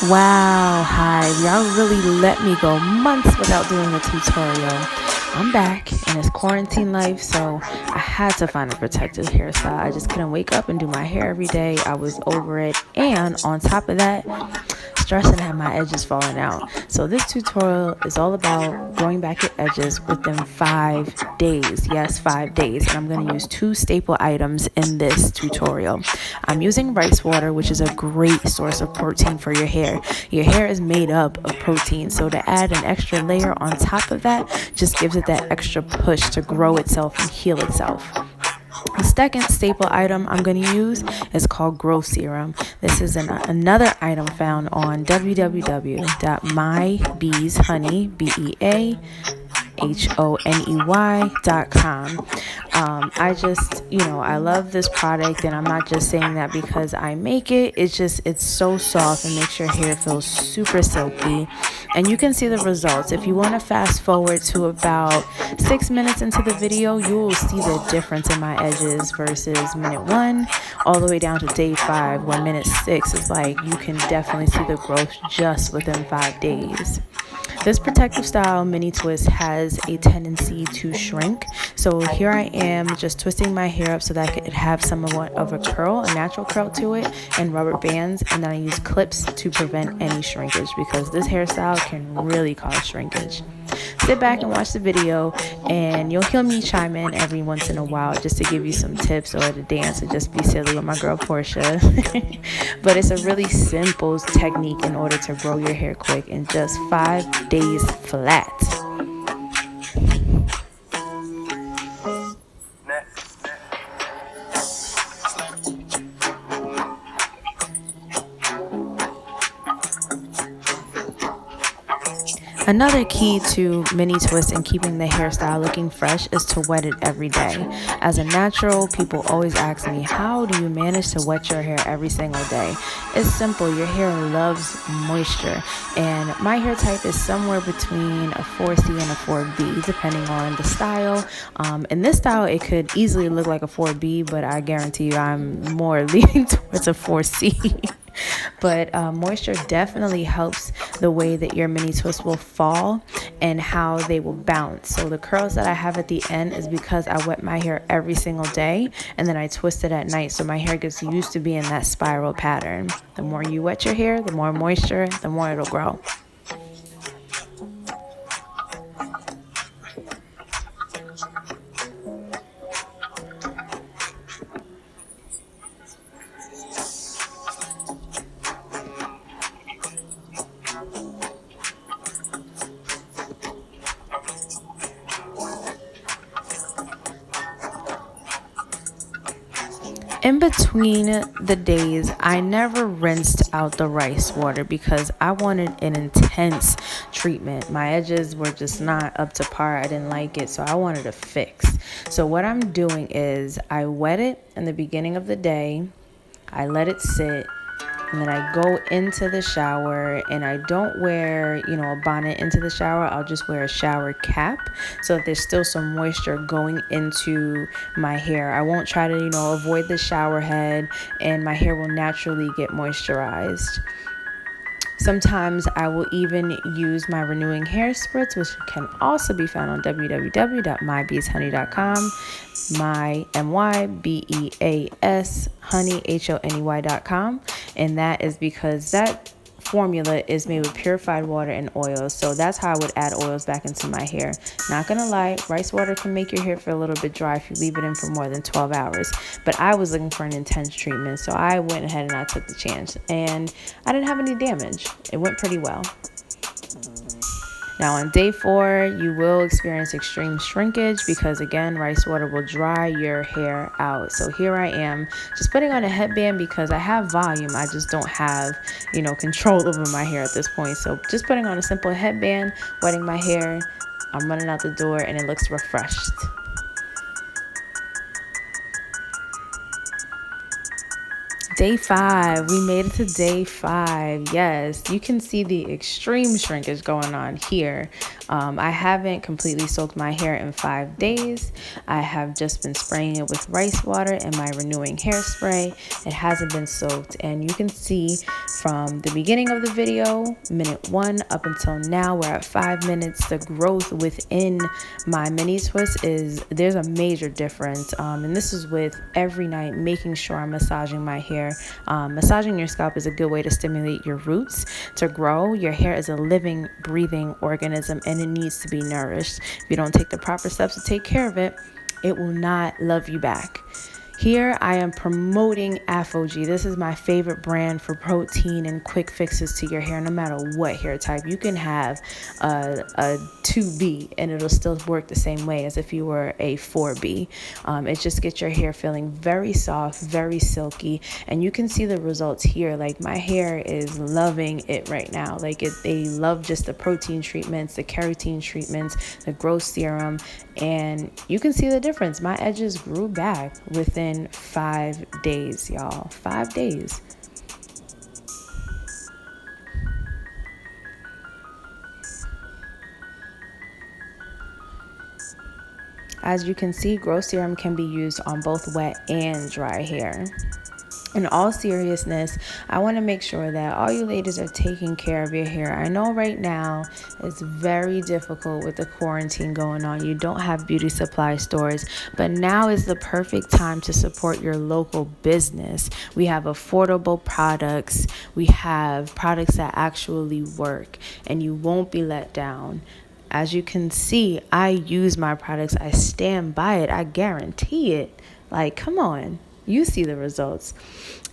Wow, hi. Y'all really let me go months without doing a tutorial. I'm back in this quarantine life, so I had to find a protective hairstyle. I just couldn't wake up and do my hair every day. I was over it. And on top of that, stressing had my edges falling out. So this tutorial is all about growing back your edges within 5 days. Yes, 5 days. And I'm going to use 2 staple items in this tutorial. I'm using rice water, which is a great source of protein for your hair. Your hair is made up of protein, so to add an extra layer on top of that just gives it that extra push to grow itself and heal itself. The second staple item I'm going to use is called growth serum. This is another item found on www.mybeeshoney.com. I love this product, and I'm not just saying that because I make it. It's so soft and makes your hair feel super silky. And you can see the results. If you want to fast forward to about 6 minutes into the video, you will see the difference in my edges versus minute 1 all the way down to day 5, where minute 6 is like you can definitely see the growth just within 5 days. This protective style mini twist has a tendency to shrink. So here I am just twisting my hair up so that I could have somewhat of a curl, a natural curl to it, and rubber bands. And then I use clips to prevent any shrinkage because this hairstyle can really cause shrinkage. Sit back and watch the video, and you'll hear me chime in every once in a while just to give you some tips or to dance or just be silly with my girl Portia. But it's a really simple technique in order to grow your hair quick in just 5 days flat. Another key to mini twists and keeping the hairstyle looking fresh is to wet it every day. As a natural, people always ask me, how do you manage to wet your hair every single day? It's simple. Your hair loves moisture, and my hair type is somewhere between a 4C and a 4B, depending on the style. In this style, it could easily look like a 4B, but I guarantee you I'm more leaning towards a 4C. But moisture definitely helps the way that your mini twists will fall and how they will bounce. So the curls that I have at the end is because I wet my hair every single day and then I twist it at night, so my hair gets used to being that spiral pattern. The more you wet your hair, the more moisture, the more it'll grow. In between the days, I never rinsed out the rice water because I wanted an intense treatment. My edges were just not up to par. I didn't like it, so I wanted a fix. So what I'm doing is I wet it in the beginning of the day. I let it sit. And then I go into the shower, and I don't wear, a bonnet into the shower. I'll just wear a shower cap so that there's still some moisture going into my hair. I won't try to, avoid the shower head, and my hair will naturally get moisturized. Sometimes I will even use my renewing hair spritz, which can also be found on www.mybeeshoney.com. MYBEAS honey HONEY.com, and that is because that formula is made with purified water and oils. So that's how I would add oils back into my hair. Not gonna lie, rice water can make your hair feel a little bit dry if you leave it in for more than 12 hours. But I was looking for an intense treatment, so I went ahead and I took the chance, and I didn't have any damage. It went pretty well. Now on day 4, you will experience extreme shrinkage because, again, rice water will dry your hair out. So here I am just putting on a headband because I have volume. I just don't have, control over my hair at this point. So just putting on a simple headband, wetting my hair. I'm running out the door and it looks refreshed. Day 5. We made it to day 5. Yes, you can see the extreme shrinkage going on here. I haven't completely soaked my hair in 5 days. I have just been spraying it with rice water and my renewing hairspray. It hasn't been soaked, and you can see from the beginning of the video, minute 1 up until now, we're at 5 minutes. The growth within my mini twist there's a major difference, and this is with every night making sure I'm massaging my hair. Massaging your scalp is a good way to stimulate your roots to grow. Your hair is a living, breathing organism, and it needs to be nourished. If you don't take the proper steps to take care of it, it will not love you back. Here I am promoting Aphogee. This is my favorite brand for protein and quick fixes to your hair, no matter what hair type. You can have a 2B and it'll still work the same way as if you were a 4B. It just gets your hair feeling very soft, very silky, and you can see the results here. Like, my hair is loving it right now. They love just the protein treatments, the keratin treatments, the growth serum, and you can see the difference. My edges grew back within 5 days, y'all. 5 days. As you can see, growth serum can be used on both wet and dry hair. In all seriousness, I want to make sure that all you ladies are taking care of your hair. I know right now it's very difficult with the quarantine going on. You don't have beauty supply stores, but now is the perfect time to support your local business. We have affordable products. We have products that actually work, and you won't be let down. As you can see, I use my products. I stand by it. I guarantee it. Like, come on. You see the results.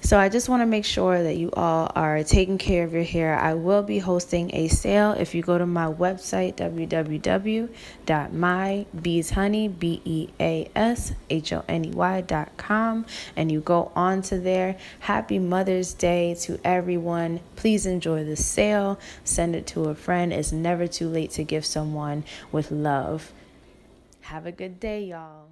So I just want to make sure that you all are taking care of your hair. I will be hosting a sale. If you go to my website, www.mybeeshoney.com, and you go on to there. Happy Mother's Day to everyone. Please enjoy the sale. Send it to a friend. It's never too late to give someone with love. Have a good day, y'all.